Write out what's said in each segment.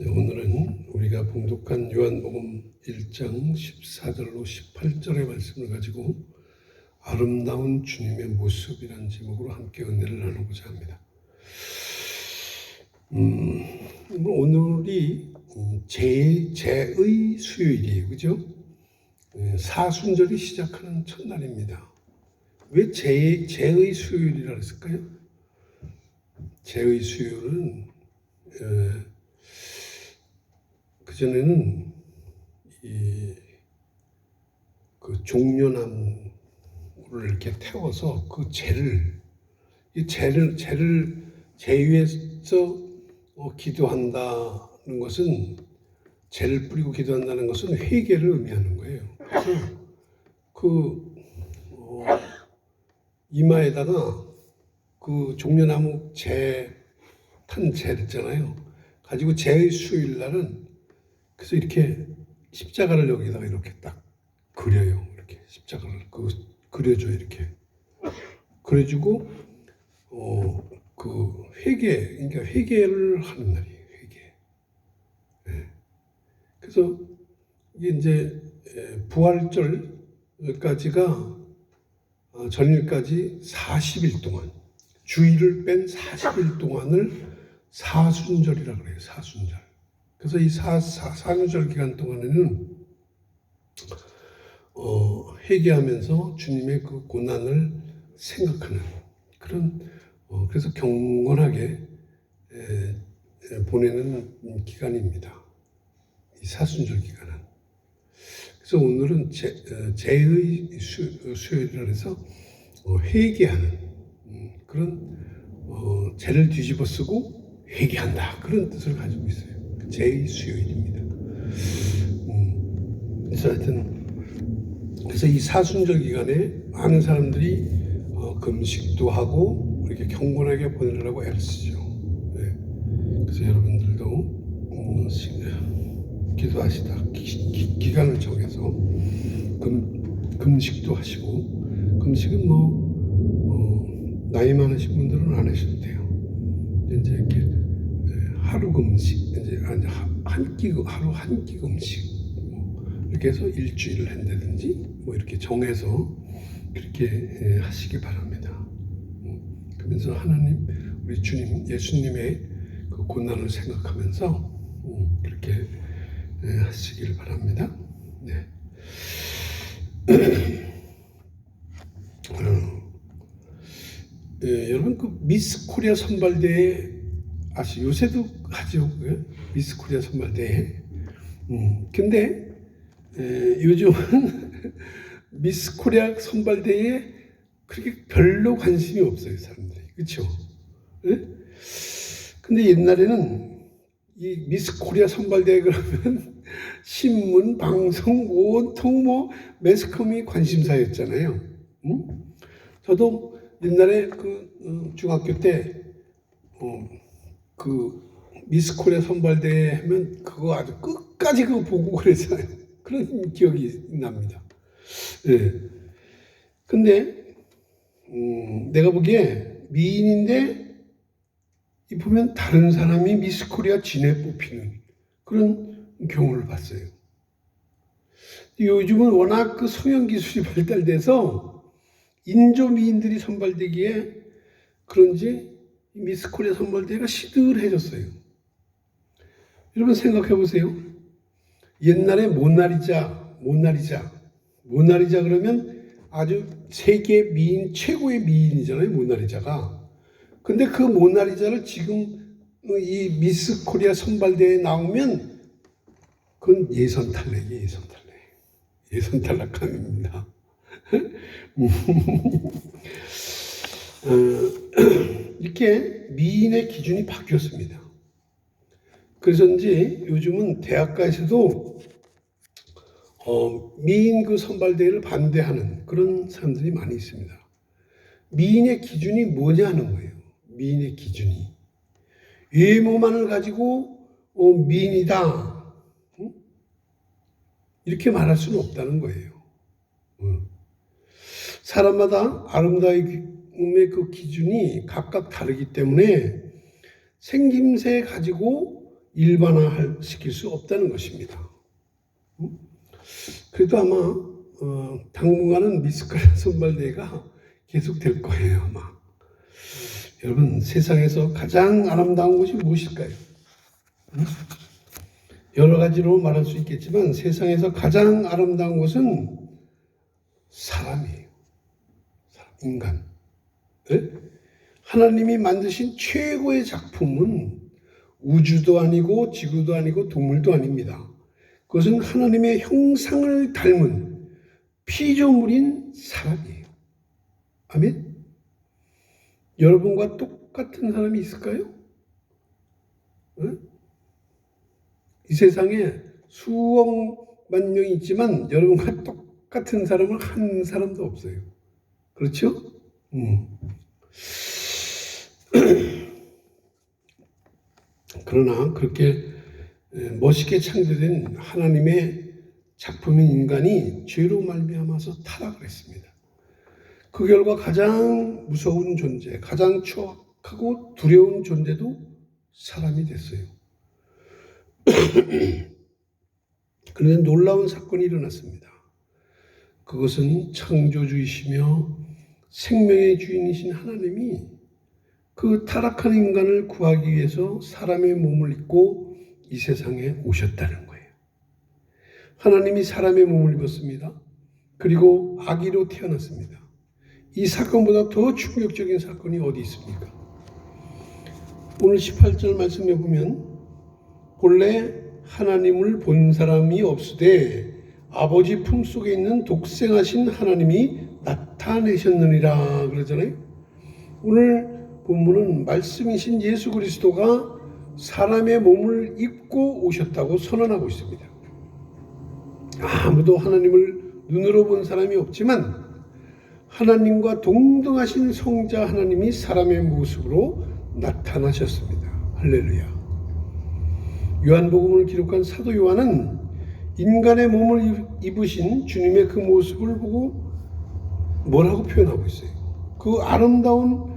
네, 오늘은 우리가 봉독한 요한복음 1장 14절로 18절의 말씀을 가지고 아름다운 주님의 모습이라는 제목으로 함께 은혜를 나누고자 합니다. 오늘이 제의 수요일이에요. 그죠? 사순절이 시작하는 첫날입니다. 왜 제의 수요일이라 했을까요? 제의 수요일은 그전에는 그 종려나무를 이렇게 태워서 그 재를 제위해서 기도한다는 것은, 재를 뿌리고 기도한다는 것은 회개를 의미하는 거예요. 그래서 이마에다가 그 종려나무 탄 재를 있잖아요. 가지고 제의 수요일 날은 그래서 이렇게 십자가를 여기다가 이렇게 딱 그려요. 이렇게 십자가를 그려줘요. 이렇게 그려주고 그 그러니까 회개를 하는 날이에요. 회개. 네. 그래서 이게 이제 부활절까지가 전일까지 40일 동안, 주일을 뺀 40일 동안을 사순절이라고 그래요. 사순절. 그래서 이 사순절 기간 동안에는 회개하면서 주님의 그 고난을 생각하는 그런 그래서 경건하게 보내는 기간입니다. 이 사순절 기간은. 그래서 오늘은 제의 수요일이라 해서 회개하는 그런 죄를 뒤집어 쓰고 회개한다, 그런 뜻을 가지고 있어요. 제의 수요일입니다. 그래서 하여튼 이 사순절 기간에 많은 사람들이 금식도 하고 이렇게 경건하게 보내려고 애를 쓰죠. 네. 그래서 여러분들도 기도하시다 기간을 정해서 금식도 하시고, 금식은 나이 많으신 분들은 안 하셔도 돼요. 이제 이렇게 하루 금식, 이제 하루 한 끼 금식, 이렇게 해서 일주일을 한다든지 이렇게 정해서 그렇게 하시기 바랍니다. 그러면서 하나님, 우리 주님, 예수님의 그 고난을 생각하면서 그렇게 하시기를 바랍니다. 네. 여러분 그 미스 코리아 선발대회 요새도 하죠. 미스 코리아 선발대회. 근데 요즘은 미스 코리아 선발대회에 그렇게 별로 관심이 없어요, 사람들이. 그렇죠? 근데 옛날에는 이 미스 코리아 선발대회 그러면 신문, 방송, 온통 매스컴이 관심사였잖아요. 저도 옛날에 중학교 때 미스 코리아 선발대회 하면 그거 아주 끝까지 그거 보고 그랬어요. 그런 기억이 납니다. 예. 근데 내가 보기에 미인인데 보면 다른 사람이 미스 코리아 진에 뽑히는 그런 경우를 봤어요. 요즘은 워낙 그 성형 기술이 발달돼서 인조 미인들이 선발되기에 그런지 미스 코리아 선발대회가 시들해졌어요. 여러분 생각해 보세요. 옛날에 모나리자 그러면 아주 세계 미인 최고의 미인이잖아요, 모나리자가. 근데 그 모나리자를 지금 이 미스 코리아 선발대회에 나오면 그건 예선 탈락감입니다. 이렇게 미인의 기준이 바뀌었습니다. 그래서인지 요즘은 대학가에서도 미인 그 선발대회를 반대하는 그런 사람들이 많이 있습니다. 미인의 기준이 뭐냐는 거예요. 미인의 기준이 외모만을 가지고 미인이다, 이렇게 말할 수는 없다는 거예요. 사람마다 아름다움의 그 기준이 각각 다르기 때문에 생김새 가지고 일반화시킬 수 없다는 것입니다. 그래도 아마 당분간은 미스카라 선발대회가 계속될 거예요. 아마. 여러분, 세상에서 가장 아름다운 것이 무엇일까요? 여러 가지로 말할 수 있겠지만 세상에서 가장 아름다운 것은 사람이에요. 인간. 네? 하나님이 만드신 최고의 작품은 우주도 아니고 지구도 아니고 동물도 아닙니다. 그것은 하나님의 형상을 닮은 피조물인 사람이에요. 아멘? 여러분과 똑같은 사람이 있을까요? 네? 이 세상에 수억만 명이 있지만 여러분과 똑같은 사람은 한 사람도 없어요. 그렇죠? 그러나 그렇게 멋있게 창조된 하나님의 작품인 인간이 죄로 말미암아서 타락을 했습니다. 그 결과 가장 무서운 존재, 가장 추악하고 두려운 존재도 사람이 됐어요. 그런데 놀라운 사건이 일어났습니다. 그것은 창조주이시며 생명의 주인이신 하나님이 그 타락한 인간을 구하기 위해서 사람의 몸을 입고 이 세상에 오셨다는 거예요. 하나님이 사람의 몸을 입었습니다. 그리고 아기로 태어났습니다. 이 사건보다 더 충격적인 사건이 어디 있습니까? 오늘 18절 말씀에 보면 본래 하나님을 본 사람이 없으되 아버지 품속에 있는 독생하신 하나님이 나타내셨느니라 그러잖아요. 오늘 본문은 말씀이신 예수 그리스도가 사람의 몸을 입고 오셨다고 선언하고 있습니다. 아무도 하나님을 눈으로 본 사람이 없지만 하나님과 동등하신 성자 하나님이 사람의 모습으로 나타나셨습니다. 할렐루야. 요한복음을 기록한 사도 요한은 인간의 몸을 입으신 주님의 그 모습을 보고 뭐라고 표현하고 있어요? 그 아름다운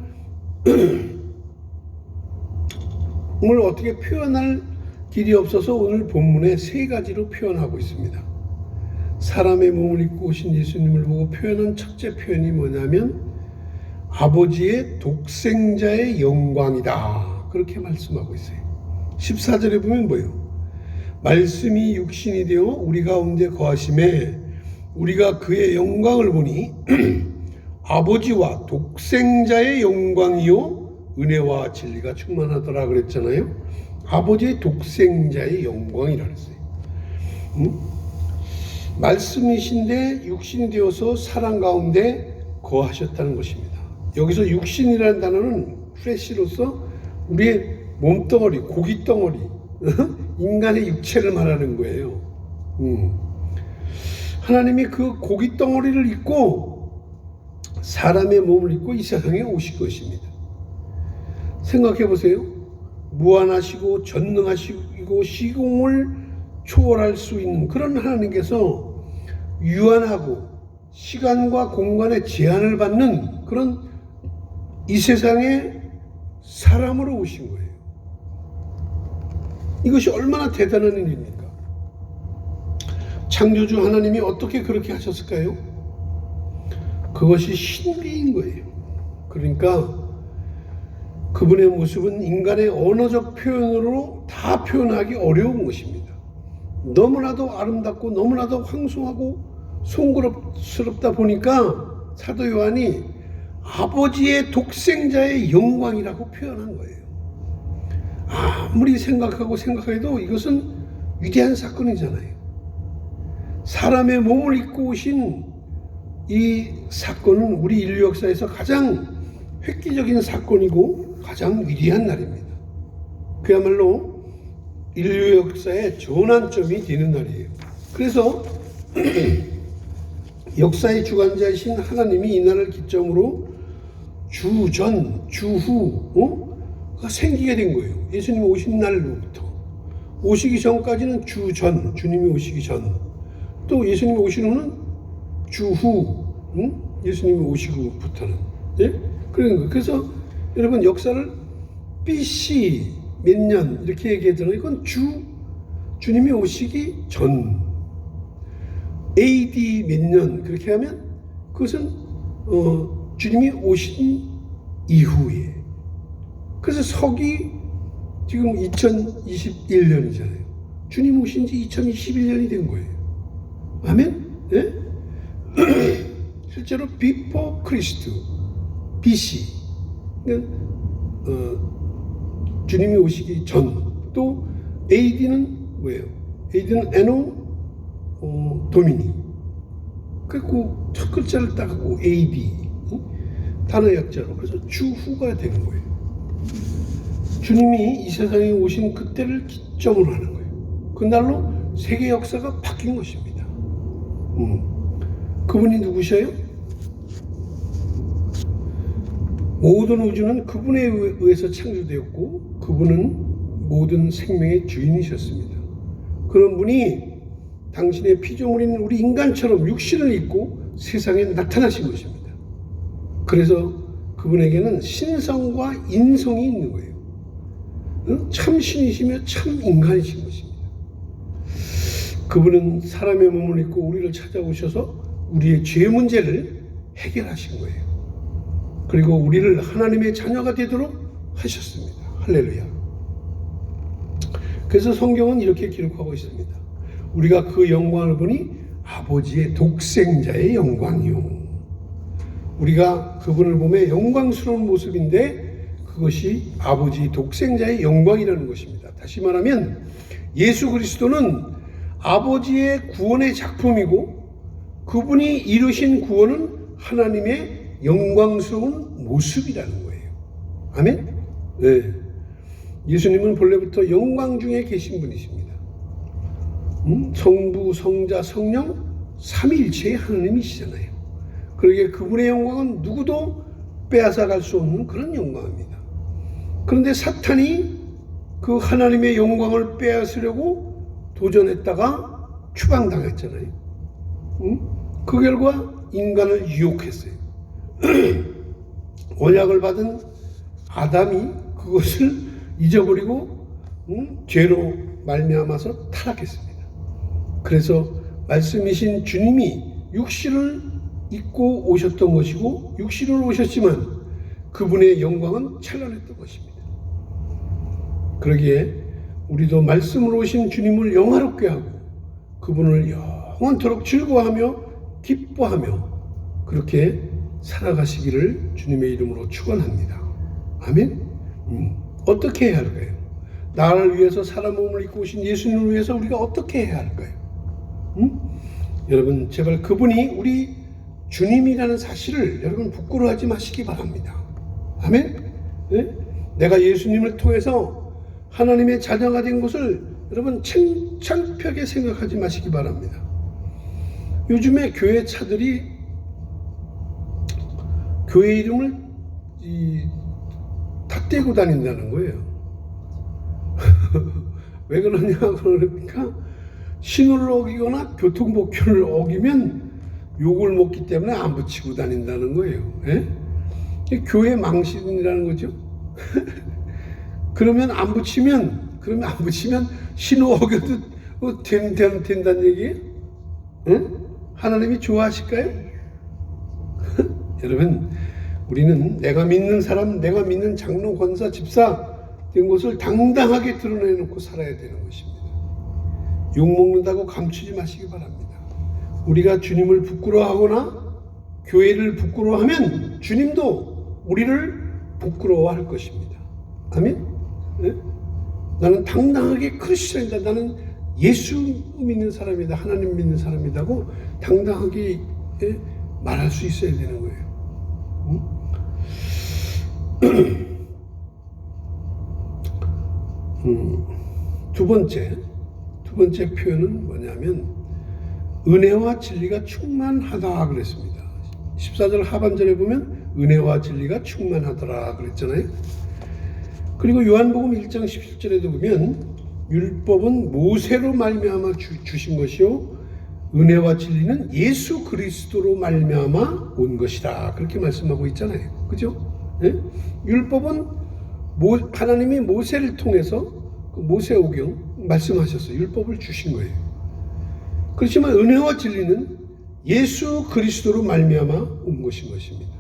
을 어떻게 표현할 길이 없어서 오늘 본문에 세 가지로 표현하고 있습니다. 사람의 몸을 입고 오신 예수님을 보고 표현한 첫째 표현이 뭐냐면 아버지의 독생자의 영광이다. 그렇게 말씀하고 있어요. 14절에 보면 뭐예요? 말씀이 육신이 되어 우리 가운데 거하심에 우리가 그의 영광을 보니 아버지와 독생자의 영광이요 은혜와 진리가 충만하더라 그랬잖아요. 아버지의 독생자의 영광이라 그랬어요. 말씀이신데 육신이 되어서 사람 가운데 거하셨다는 것입니다. 여기서 육신이라는 단어는 플래시로서 우리의 몸덩어리, 고깃덩어리, 인간의 육체를 말하는 거예요. 하나님이 그 고깃덩어리를 입고 사람의 몸을 입고 이 세상에 오실 것입니다. 생각해 보세요. 무한하시고 전능하시고 시공을 초월할 수 있는 그런 하나님께서 유한하고 시간과 공간의 제한을 받는 그런 이 세상에 사람으로 오신 거예요. 이것이 얼마나 대단한 일입니까? 창조주 하나님이 어떻게 그렇게 하셨을까요? 그것이 신비인 거예요. 그러니까 그분의 모습은 인간의 언어적 표현으로 다 표현하기 어려운 것입니다. 너무나도 아름답고 너무나도 황송하고 송구스럽다 보니까 사도 요한이 아버지의 독생자의 영광이라고 표현한 거예요. 아무리 생각해도 이것은 위대한 사건이잖아요. 사람의 몸을 입고 오신 이 사건은 우리 인류 역사에서 가장 획기적인 사건이고 가장 위대한 날입니다. 그야말로 인류 역사의 전환점이 되는 날이에요. 그래서 역사의 주관자이신 하나님이 이 날을 기점으로 주전, 주후가 생기게 된 거예요. 예수님이 오신 날로부터. 오시기 전까지는 주전, 주님이 오시기 전. 또 예수님이 오신 후는 주후, 예수님이 오시고부터는. 예? 그런 거예요. 그래서 여러분 역사를 BC, 몇 년 이렇게 얘기하잖아요. 이건 주님이 오시기 전 AD 몇 년 그렇게 하면 그것은 주님이 오신 이후에. 그래서 서기 지금 2021년이잖아요. 주님 오신 지 2021년이 된 거예요. 아멘? 네? 실제로 before Christ, BC. 그러니까, 주님이 오시기 전. 또 AD는 뭐예요? AD는 에노 도미니. 그리고 첫 글자를 따갖고 AD. 단어 약자로. 그래서 주후가 된 거예요. 주님이 이 세상에 오신 그때를 기점으로 하는 거예요. 그날로 세계 역사가 바뀐 것입니다. 그분이 누구셔요? 모든 우주는 그분에 의해서 창조되었고 그분은 모든 생명의 주인이셨습니다. 그런 분이 당신의 피조물인 우리 인간처럼 육신을 입고 세상에 나타나신 것입니다. 그래서 그분에게는 신성과 인성이 있는 거예요. 참 신이시며 참 인간이신 것입니다. 그분은 사람의 몸을 입고 우리를 찾아오셔서 우리의 죄 문제를 해결하신 거예요. 그리고 우리를 하나님의 자녀가 되도록 하셨습니다. 할렐루야. 그래서 성경은 이렇게 기록하고 있습니다. 우리가 그 영광을 보니 아버지의 독생자의 영광이요. 우리가 그분을 보며 영광스러운 모습인데 그것이 아버지 독생자의 영광이라는 것입니다. 다시 말하면 예수 그리스도는 아버지의 구원의 작품이고 그분이 이루신 구원은 하나님의 영광스러운 모습이라는 거예요. 아멘? 네. 예수님은 본래부터 영광 중에 계신 분이십니다. 성부, 성자, 성령 삼위일체의 하나님이시잖아요. 그러기에 그분의 영광은 누구도 빼앗아갈 수 없는 그런 영광입니다. 그런데 사탄이 그 하나님의 영광을 빼앗으려고 도전했다가 추방당했잖아요. 그 결과 인간을 유혹했어요. 언약을 받은 아담이 그것을 잊어버리고 죄로 말미암아서 타락했습니다. 그래서 말씀이신 주님이 육신을 입고 오셨던 것이고 육신으로 오셨지만 그분의 영광은 찬란했던 것입니다. 그러기에 우리도 말씀으로 오신 주님을 영화롭게 하고 그분을 영원토록 즐거워하며 기뻐하며 그렇게 살아가시기를 주님의 이름으로 축원합니다. 아멘. 어떻게 해야 할까요? 나를 위해서 사람 몸을 입고 오신 예수님을 위해서 우리가 어떻게 해야 할까요? 여러분 제발 그분이 우리 주님이라는 사실을 여러분 부끄러워하지 마시기 바랍니다. 아멘. 네? 내가 예수님을 통해서 하나님의 자녀가 된 것을 여러분 창피하게 생각하지 마시기 바랍니다. 요즘에 교회 차들이 교회 이름을 다 떼고 다닌다는 거예요. 왜 그러냐 그러니까 신호를 어기거나 교통법규를 어기면 욕을 먹기 때문에 안 붙이고 다닌다는 거예요. 예? 교회 망신이라는 거죠. 그러면 안 붙이면 신호 어겨도 된다는 얘기예요? 예? 하나님이 좋아하실까요? 여러분 우리는 내가 믿는 사람, 내가 믿는 장로, 권사, 집사 된 것을 당당하게 드러내놓고 살아야 되는 것입니다. 욕먹는다고 감추지 마시기 바랍니다. 우리가 주님을 부끄러워하거나 교회를 부끄러워하면 주님도 우리를 부끄러워할 것입니다. 아멘? 네? 나는 당당하게 크리스천이다. 나는 예수 믿는 사람이다. 하나님 믿는 사람이다고 당당하게 말할 수 있어야 되는 거예요. 두 번째 표현은 뭐냐면 은혜와 진리가 충만하다 그랬습니다. 14절 하반절에 보면 은혜와 진리가 충만하더라 그랬잖아요. 그리고 요한복음 1장 17절에도 보면 율법은 모세로 말미암아 주신 것이요 은혜와 진리는 예수 그리스도로 말미암아 온 것이다 그렇게 말씀하고 있잖아요. 그죠? 예? 율법은 하나님이 모세를 통해서 모세오경 말씀하셨어요. 율법을 주신 거예요. 그렇지만 은혜와 진리는 예수 그리스도로 말미암아 온 것인 것입니다.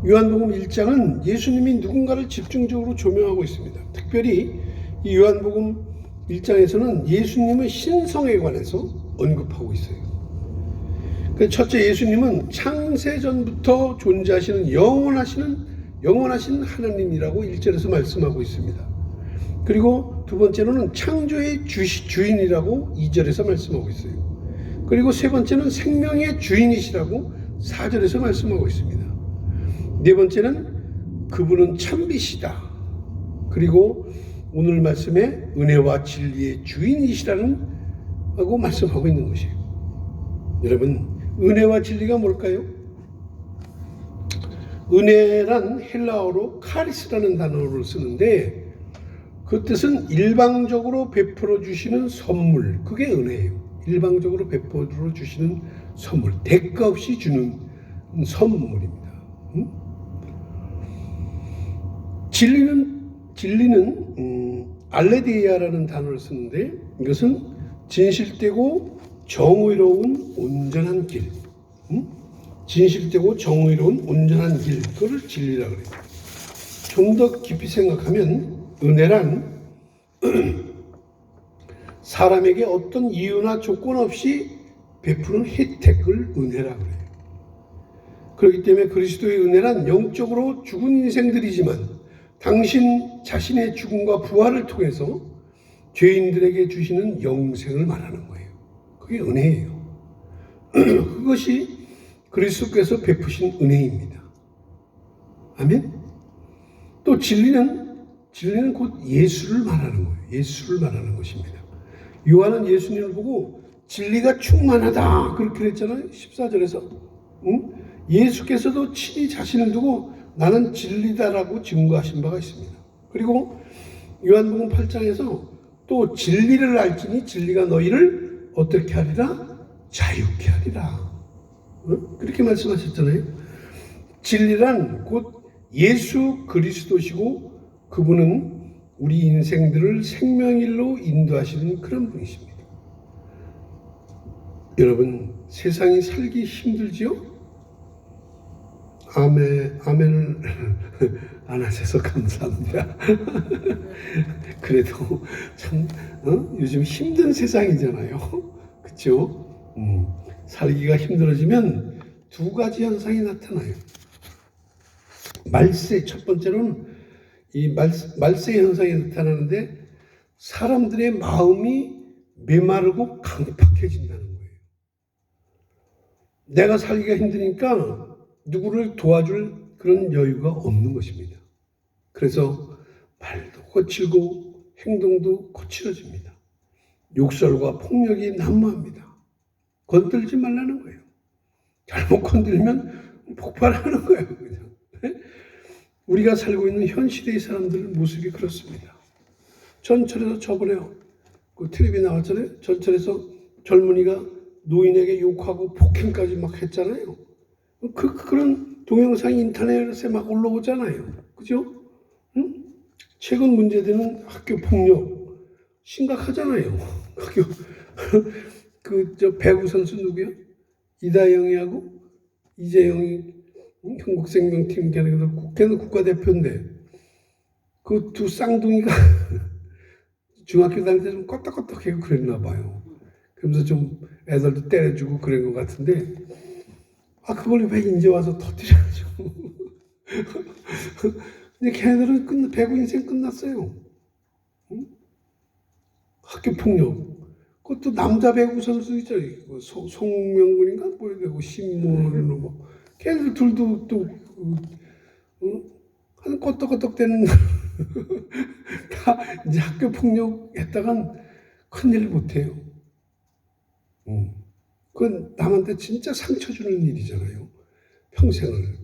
요한복음 1장은 예수님이 누군가를 집중적으로 조명하고 있습니다. 특별히 이 요한복음 1장에서는 예수님의 신성에 관해서 언급하고 있어요. 첫째, 예수님은 창세전부터 존재하시는 영원하신 하나님이라고 1절에서 말씀하고 있습니다. 그리고 두 번째로는 창조의 주인이라고 2절에서 말씀하고 있어요. 그리고 세 번째는 생명의 주인이시라고 4절에서 말씀하고 있습니다. 네 번째는 그분은 참빛이다. 그리고 오늘 말씀에 은혜와 진리의 주인이시라고 말씀하고 있는 것이에요. 여러분, 은혜와 진리가 뭘까요? 은혜란 헬라어로 카리스라는 단어를 쓰는데 그 뜻은 일방적으로 베풀어 주시는 선물, 그게 은혜예요. 일방적으로 베풀어 주시는 선물, 대가 없이 주는 선물입니다. 진리는 알레디아라는 단어를 쓰는데 이것은 진실되고 정의로운 온전한 길, 진실되고 정의로운 온전한 길, 그걸 진리라고 그래요. 좀 더 깊이 생각하면 은혜란 사람에게 어떤 이유나 조건 없이 베푸는 혜택을 은혜라고 해요. 그렇기 때문에 그리스도의 은혜란 영적으로 죽은 인생들이지만 당신 자신의 죽음과 부활을 통해서 죄인들에게 주시는 영생을 말하는 거예요. 그게 은혜예요. 그것이 그리스도께서 베푸신 은혜입니다. 아멘. 또 진리는 곧 예수를 말하는 거예요. 예수를 말하는 것입니다. 요한은 예수님을 보고 진리가 충만하다 그렇게 그랬잖아요. 14절에서. 예수께서도 친히 자신을 두고 나는 진리다라고 증거하신 바가 있습니다. 그리고 요한복음 8장에서 또 진리를 알지니 진리가 너희를 어떻게 하리라? 자유케 하리라. 그렇게 말씀하셨잖아요. 진리란 곧 예수 그리스도시고 그분은 우리 인생들을 생명일로 인도하시는 그런 분이십니다. 여러분, 세상이 살기 힘들지요? 아멘을 안 하셔서 감사합니다. 그래도 참 요즘 힘든 세상이잖아요. 그렇죠? 살기가 힘들어지면 두 가지 현상이 나타나요. 말세, 첫 번째로는 이 말세 현상이 나타나는데 사람들의 마음이 메마르고 강팍해진다는 거예요. 내가 살기가 힘드니까 누구를 도와줄 그런 여유가 없는 것입니다. 그래서 말도 거칠고 행동도 거칠어집니다. 욕설과 폭력이 난무합니다. 건들지 말라는 거예요. 잘못 건들면 폭발하는 거예요. 그냥. 우리가 살고 있는 현 시대의 사람들 모습이 그렇습니다. 전철에서 저번에 그 텔레비 나왔잖아요. 전철에서 젊은이가 노인에게 욕하고 폭행까지 막 했잖아요. 그런 동영상이 인터넷에 막 올라오잖아요. 그죠? 응? 최근 문제되는 학교 폭력 심각하잖아요. 저 배구 선수 누구야? 이다영이하고 이재영이 한국생명팀 걔는 국가대표인데 그 두 쌍둥이가 중학교 다닐 때 좀 껐덕껐덕하고 그랬나 봐요. 그러면서 좀 애들도 때려주고 그런 것 같은데 그걸 왜 이제 와서 터뜨려야죠. 근데 걔네들은 배구 인생 끝났어요. 응? 학교 폭력. 그것도 남자 배구 선수 있잖아요. 송명근인가? 뭐 되고 신문으로 뭐. 걔네들 둘도 또 한 껐덕껐덕 되는 다 이제 학교 폭력 했다간 큰일 못해요. 그건 남한테 진짜 상처 주는 일이잖아요. 평생을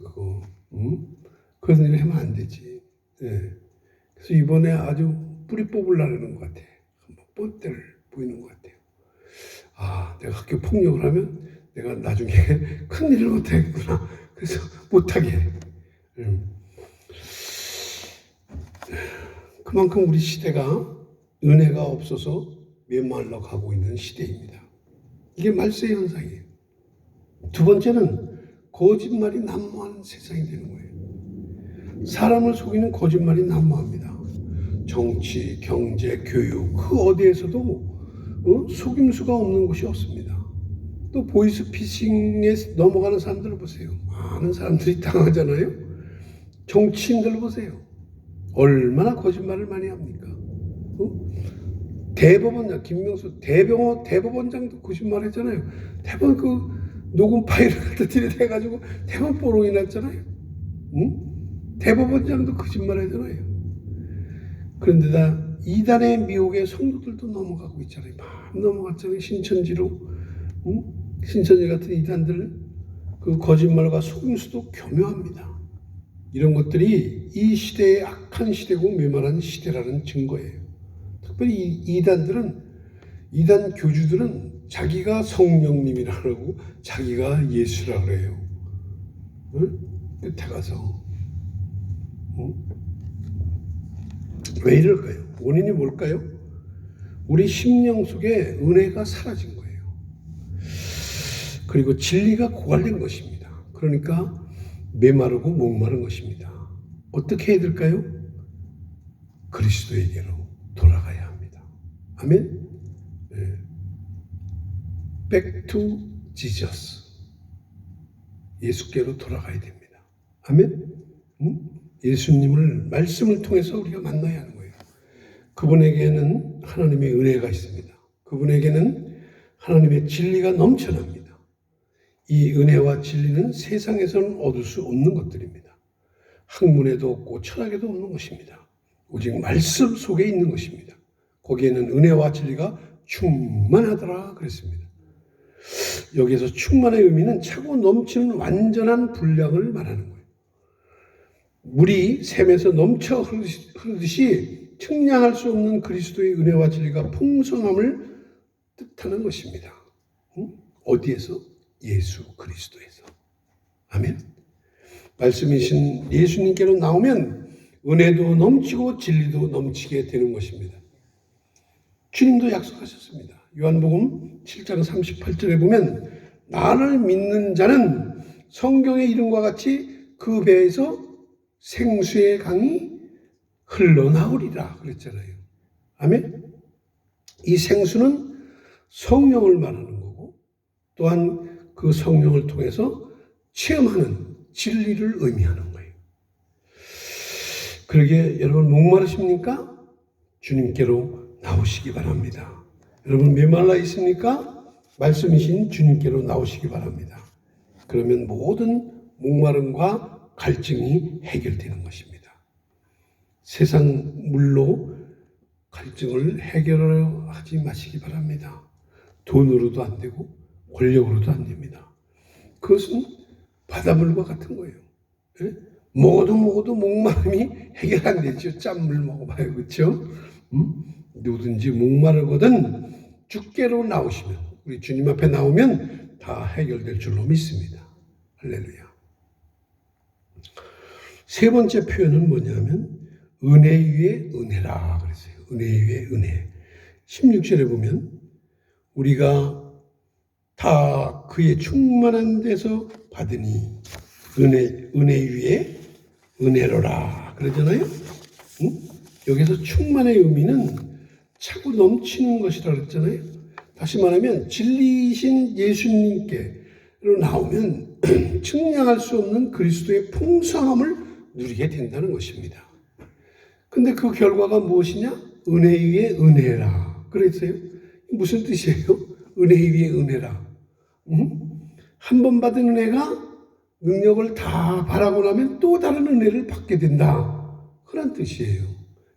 그런 일을 하면 안 되지. 네. 그래서 이번에 아주 뿌리 뽑으려는 것 같아. 한번 뻔때를 보이는 것 같아요. 내가 학교 폭력을 하면 내가 나중에 큰 일을 못하겠구나. 그래서 못하게 해. 그만큼 우리 시대가 은혜가 없어서 메말라 가고 있는 시대입니다. 이게 말세 현상이에요. 두 번째는 거짓말이 난무하는 세상이 되는 거예요. 사람을 속이는 거짓말이 난무합니다. 정치, 경제, 교육 그 어디에서도 속임수가 없는 곳이 없습니다. 또 보이스피싱에 넘어가는 사람들을 보세요. 많은 사람들이 당하잖아요. 정치인들 보세요. 얼마나 거짓말을 많이 합니까? 대법원장 김명수 대법원장도 거짓말했잖아요. 대법원 그 녹음 파일을 갖다 들이대가지고 대법원 뽀롱이 났잖아요. 대법원장도 거짓말하잖아요. 그런데다 이단의 미혹에 성도들도 넘어가고 있잖아요. 막 넘어갔잖아요. 신천지로. 신천지 같은 이단들 그 거짓말과 속임수도 교묘합니다. 이런 것들이 이 시대의 악한 시대고 메말한 시대라는 증거예요. 특별히 이단 교주들은 자기가 성령님이라고 자기가 예수라 그래요. 끝에 가서 왜 이럴까요? 원인이 뭘까요? 우리 심령 속에 은혜가 사라진 거예요. 그리고 진리가 고갈된 것입니다. 그러니까 메마르고 목마른 것입니다. 어떻게 해야 될까요? 그리스도에게로 돌아가야 합니다. 아멘? 네. Back to Jesus. 예수께로 돌아가야 됩니다. 아멘? 예수님을 말씀을 통해서 우리가 만나야 하는 거예요. 그분에게는 하나님의 은혜가 있습니다. 그분에게는 하나님의 진리가 넘쳐납니다. 이 은혜와 진리는 세상에서는 얻을 수 없는 것들입니다. 학문에도 없고 철학에도 없는 것입니다. 오직 말씀 속에 있는 것입니다. 거기에는 은혜와 진리가 충만하더라 그랬습니다. 여기서 충만의 의미는 차고 넘치는 완전한 분량을 말하는 거예요. 물이 샘에서 넘쳐 흐르듯이 측량할 수 없는 그리스도의 은혜와 진리가 풍성함을 뜻하는 것입니다. 어디에서? 예수 그리스도에서. 아멘. 말씀이신 예수님께로 나오면 은혜도 넘치고 진리도 넘치게 되는 것입니다. 주님도 약속하셨습니다. 요한복음 7장 38절에 보면 나를 믿는 자는 성경의 이름과 같이 그 배에서 생수의 강이 흘러나오리라 그랬잖아요. 아멘. 이 생수는 성령을 말하는 거고 또한 그 성령을 통해서 체험하는 진리를 의미하는 거예요. 그러기에 여러분 목마르십니까? 주님께로 나오시기 바랍니다. 여러분 메말라 있습니까? 말씀이신 주님께로 나오시기 바랍니다. 그러면 모든 목마름과 갈증이 해결되는 것입니다. 세상 물로 갈증을 해결하지 마시기 바랍니다. 돈으로도 안 되고 권력으로도 안 됩니다. 그것은 바닷물과 같은 거예요. 네? 먹어도 목마름이 해결 안 되죠. 짠물 먹어봐요. 그렇죠? 누구든지 목마르거든 주께로 나오시면 우리 주님 앞에 나오면 다 해결될 줄로 믿습니다. 할렐루야. 세 번째 표현은 뭐냐면 은혜 위에 은혜라 그랬어요. 은혜 위에 은혜. 16절에 보면 우리가 다 그의 충만한 데서 받으니 은혜 위에 은혜로라 그러잖아요. 여기서 충만의 의미는 차고 넘치는 것이라 그랬잖아요. 다시 말하면 진리이신 예수님께로 나오면 측량할 수 없는 그리스도의 풍성함을 누리게 된다는 것입니다. 근데 그 결과가 무엇이냐? 은혜 위에 은혜라 그랬어요. 무슨 뜻이에요? 은혜 위에 은혜라. 한 번 받은 은혜가 능력을 다 바라고 나면 또 다른 은혜를 받게 된다. 그런 뜻이에요.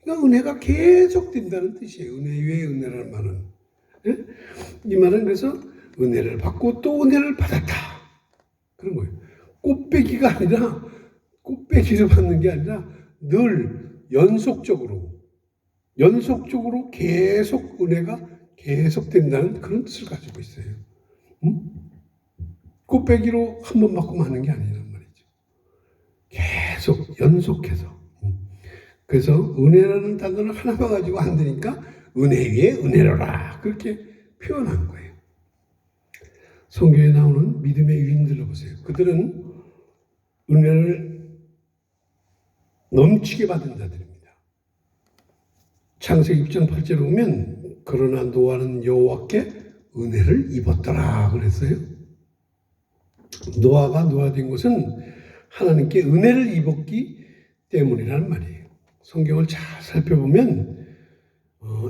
그러니까 은혜가 계속 된다는 뜻이에요. 은혜 위에 은혜라는 말은. 네? 이 말은 그래서 은혜를 받고 또 은혜를 받았다. 그런 거예요. 꽃배기가 아니라 꽃배기를 받는 게 아니라 늘 연속적으로 계속 은혜가 계속 된다는 그런 뜻을 가지고 있어요. 꽃배기로 한 번 받고 마는 게 아니란 말이죠. 계속 연속해서. 그래서 은혜라는 단어를 하나만 가지고 안 되니까 은혜 위에 은혜로라 그렇게 표현한 거예요. 성경에 나오는 믿음의 유인들을 보세요. 그들은 은혜를 넘치게 받은 자들입니다. 창세기 6장 8절에 보면 그러나 노아는 여호와께 은혜를 입었더라 그랬어요. 노아가 노아된 것은 하나님께 은혜를 입었기 때문이라는 말이에요. 성경을 잘 살펴보면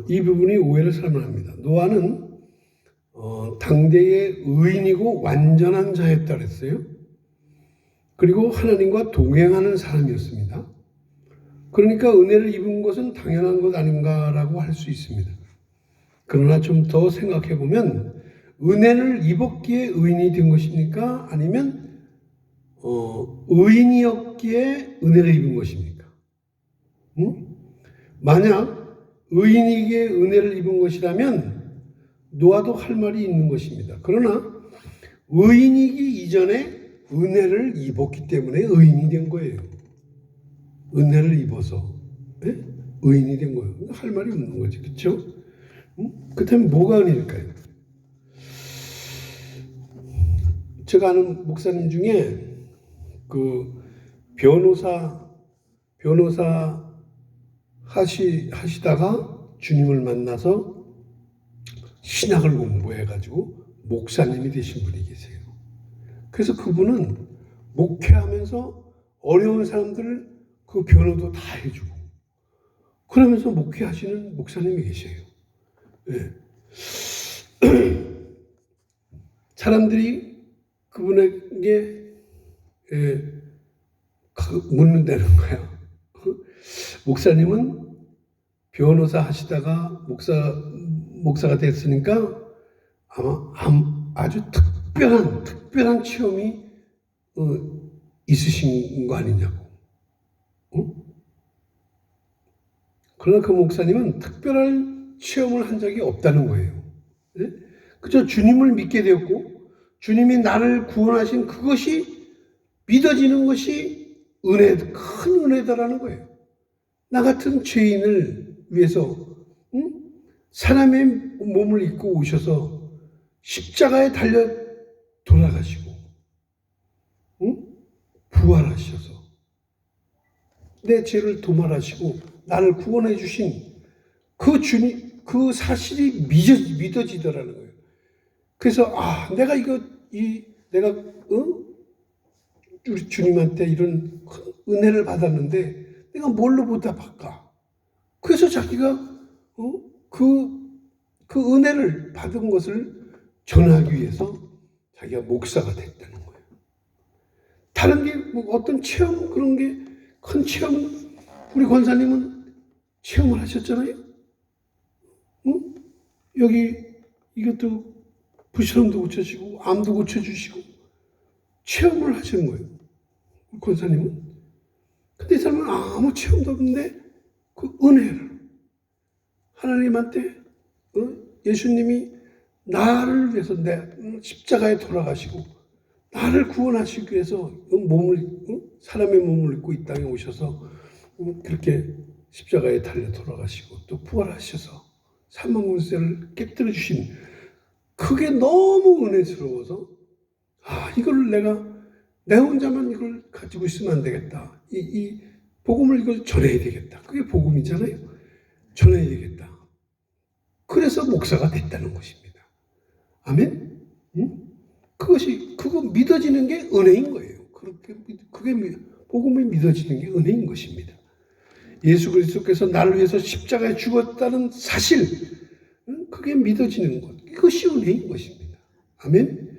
이 부분이 오해를 살만합니다. 노아는 당대의 의인이고 완전한 자였다 그랬어요. 그리고 하나님과 동행하는 사람이었습니다. 그러니까 은혜를 입은 것은 당연한 것 아닌가라고 할 수 있습니다. 그러나 좀 더 생각해 보면 은혜를 입었기에 의인이 된 것입니까? 아니면 의인이었기에 은혜를 입은 것입니까? 만약 의인에게 은혜를 입은 것이라면 노아도 할 말이 있는 것입니다. 그러나 의인이기 이전에 은혜를 입었기 때문에 의인이 된 거예요. 은혜를 입어서 의인이 된 거예요. 할 말이 없는 거지, 그렇죠? 그렇다면 뭐가 은혜일까요? 제가 아는 목사님 중에 그 변호사 하시다가 주님을 만나서 신학을 공부해가지고 목사님이 되신 분이 계세요. 그래서 그분은 목회하면서 어려운 사람들 그 변호도 다 해주고 그러면서 목회하시는 목사님이 계세요. 네. 사람들이 그분에게 묻는다는 거야. 목사님은 변호사 하시다가 목사가 됐으니까 아마 아주 특별한 체험이 있으신 거 아니냐고. 그러나 그 목사님은 특별한 체험을 한 적이 없다는 거예요. 네? 그저 주님을 믿게 되었고 주님이 나를 구원하신 그것이 믿어지는 것이 큰 은혜다라는 거예요. 나 같은 죄인을 위해서 사람의 몸을 입고 오셔서 십자가에 달려 돌아가시고 부활하셔서 내 죄를 도말하시고 나를 구원해 주신 그 주님, 그 사실이 믿어지더라는 거예요. 그래서 내가 우리 주님한테 이런 은혜를 받았는데 내가 뭘로 보답할까? 그래서 자기가 그 은혜를 받은 것을 전하기 위해서 자기가 목사가 됐다는 거예요. 다른 게 어떤 체험 그런 게 큰 체험 우리 권사님은 체험을 하셨잖아요. 여기 이것도 부시럼도 고쳐주시고 암도 고쳐주시고 체험을 하시는 거예요. 우리 권사님은. 근데 이 사람은 아무 체험도 없는데 그 은혜를 하나님한테 예수님이 나를 위해서 내 십자가에 돌아가시고 나를 구원하시기 위해서 사람의 몸을 입고 이 땅에 오셔서 그렇게 십자가에 달려 돌아가시고 또 부활하셔서 사망문세를 깨뜨려 주신 그게 너무 은혜스러워서 이걸 내 혼자만 이걸 가지고 있으면 안 되겠다. 이 복음을 이걸 전해야 되겠다. 그게 복음이잖아요. 전해야 되겠다. 그래서 목사가 됐다는 것입니다. 아멘? 그거 믿어지는 게 은혜인 거예요. 그게 복음이 믿어지는 게 은혜인 것입니다. 예수 그리스도께서 나를 위해서 십자가에 죽었다는 사실, 그게 믿어지는 것. 이것이 은혜인 것입니다. 아멘?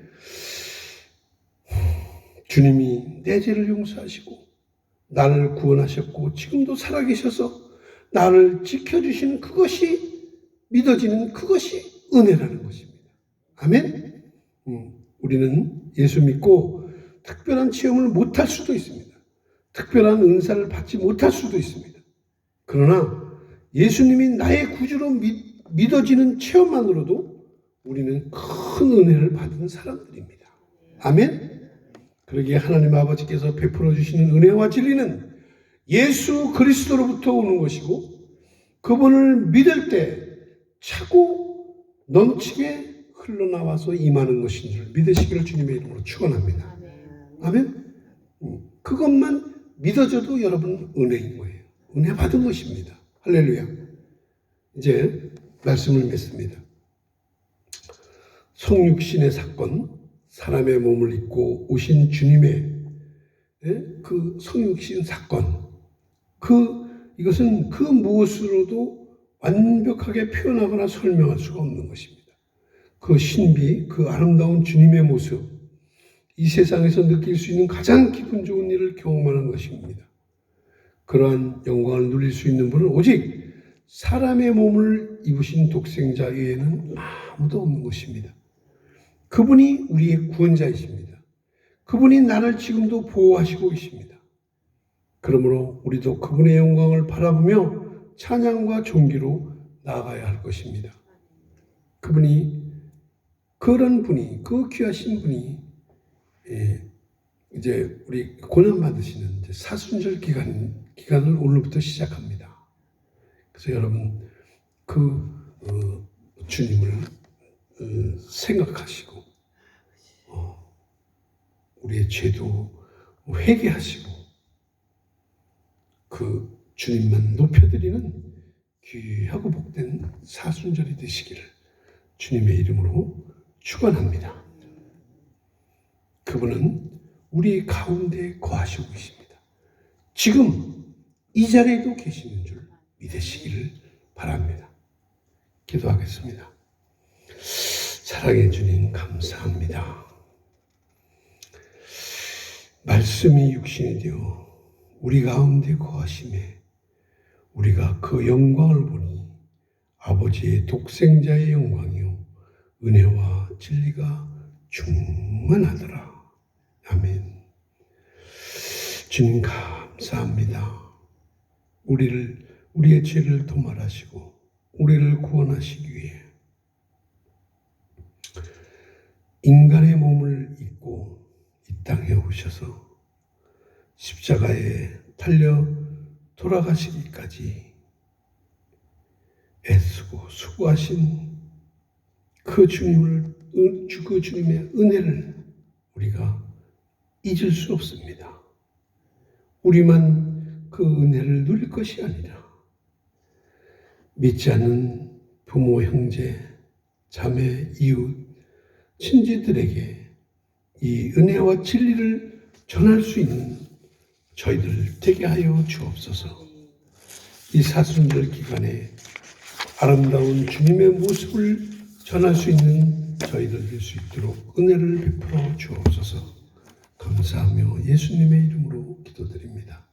주님이 내 죄를 용서하시고 나를 구원하셨고 지금도 살아계셔서 나를 지켜주시는 그것이 믿어지는 그것이 은혜라는 것입니다. 아멘? 우리는 예수 믿고 특별한 체험을 못할 수도 있습니다. 특별한 은사를 받지 못할 수도 있습니다. 그러나 예수님이 나의 구주로 믿어지는 체험만으로도 우리는 큰 은혜를 받은 사람들입니다. 아멘? 그러기에 하나님 아버지께서 베풀어 주시는 은혜와 진리는 예수 그리스도로부터 오는 것이고 그분을 믿을 때 차고 넘치게 흘러나와서 임하는 것인 줄 믿으시기를 주님의 이름으로 축원합니다. 아멘. 그것만 믿어져도 여러분 은혜인 거예요. 은혜 받은 것입니다. 할렐루야. 이제 말씀을 맺습니다. 성육신의 사건, 사람의 몸을 입고 오신 주님의 그 성육신 사건, 이것은 그 무엇으로도 완벽하게 표현하거나 설명할 수가 없는 것입니다. 그 신비, 그 아름다운 주님의 모습, 이 세상에서 느낄 수 있는 가장 기분 좋은 일을 경험하는 것입니다. 그러한 영광을 누릴 수 있는 분은 오직 사람의 몸을 입으신 독생자 외에는 아무도 없는 것입니다. 그분이 우리의 구원자이십니다. 그분이 나를 지금도 보호하시고 계십니다. 그러므로 우리도 그분의 영광을 바라보며 찬양과 존귀로 나아가야 할 것입니다. 그런 분이, 그 귀하신 분이 이제 우리 고난 받으시는 사순절 기간을 오늘부터 시작합니다. 그래서 여러분 주님을 생각하시고 우리의 죄도 회개하시고 그 주님만 높여드리는 귀하고 복된 사순절이 되시기를 주님의 이름으로 축원합니다. 그분은 우리 가운데 거하시고 계십니다. 지금 이 자리에도 계시는 줄 믿으시기를 바랍니다. 기도하겠습니다. 사랑의 주님 감사합니다. 말씀이 육신이 되어 우리 가운데 거하심에 우리가 그 영광을 보니 아버지의 독생자의 영광이요 은혜와 진리가 충만하더라. 아멘. 주님 감사합니다. 우리의 죄를 도말하시고 우리를 구원하시기 위해 인간의 몸을 입고 이 땅에 오셔서 십자가에 달려 돌아가시기까지 애쓰고 수고하신 그 주님의 은혜를 우리가 잊을 수 없습니다. 우리만 그 은혜를 누릴 것이 아니라 믿지 않는 부모, 형제, 자매, 이웃, 친지들에게 이 은혜와 진리를 전할 수 있는 저희들 되게 하여 주옵소서. 이 사순절 기간에 아름다운 주님의 모습을 전할 수 있는 저희들 될 수 있도록 은혜를 베풀어 주옵소서. 감사하며 예수님의 이름으로 기도드립니다.